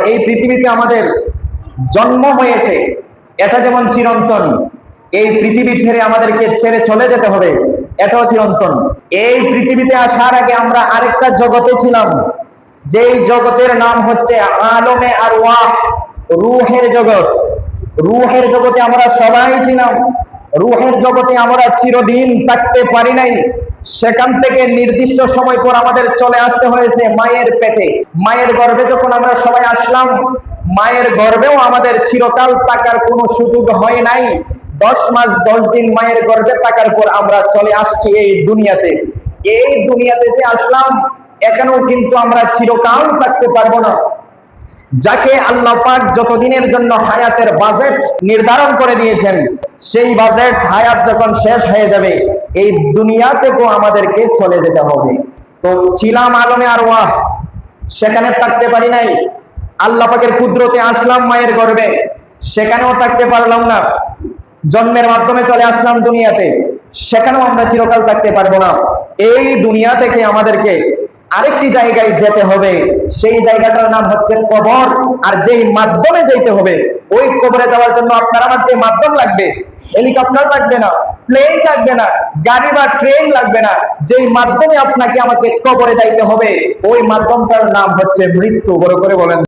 এই পৃথিবীতে আমাদের জন্ম হয়েছে, এটা যেমন চিরন্তন, এই পৃথিবী ছেড়ে আমাদেরকে ছেড়ে চলে যেতে হবে, এটাও চিরন্তন। এই পৃথিবীতে আসার আগে আমরা আরেকটা জগতে ছিলাম, যেই জগতের নাম হচ্ছে আলমে আরওয়াহ, রূহের জগৎ। রূহের জগতে আমরা সবাই ছিলাম। রূহের জগতে আমরা চিরদিন থাকতে পারি নাই। সেখান থেকে নির্দিষ্ট সময় পর আমাদের চলে আসতে হয়েছে মায়ের পেটে। মায়ের গর্ভে যখন আমরা সবাই আসলাম, মায়ের গর্ভেও আমাদের চিরকাল থাকার কোনো সুযোগ হয় নাই। 10 মাস 10 দিন মায়ের গর্ভে থাকার পর আমরা চলে আসছি এই দুনিয়াতে। এই দুনিয়াতে যে আসলাম, এখানেও কিন্তু আমরা চিরকাল থাকতে পারবো না। যাকে আল্লাহ পাক যতদিনের জন্য হায়াতের বাজেট নির্ধারণ করে দিয়েছেন, সেই বাজেট হায়াত যখন শেষ হয়ে যাবে, এই দুনিয়া থেকেও আমাদেরকে চলে যেতে হবে। তো ছিলাম আলমে আরওয়াহ, সেখানে থাকতে পারি নাই। আল্লাহ পাকের কুদরতে আসলাম মায়ের গর্ভে, সেখানেও থাকতে পারলাম না। জন্মের মাধ্যমে চলে আসলাম দুনিয়াতে, সেখানেও আমরা চিরকাল থাকতে পারবো না। এই দুনিয়া থেকে আমাদেরকে আরেকটি জায়গায় যেতে হবে, সেই জায়গাটার নাম হচ্ছে কবর। আর যেই মাধ্যমে যেতে হবে, ওই কবরে যাওয়ার জন্য আপনার আমার যে মাধ্যম লাগবে, হেলিকপ্টার লাগবে না, প্লেন লাগবে না, গাড়ি বা ট্রেন লাগবে না। যেই মাধ্যমে আপনাকে আমাকে কবরে যাইতে হবে, ওই মাধ্যমটার নাম হচ্ছে মৃত্যু। বড় করে বলেন।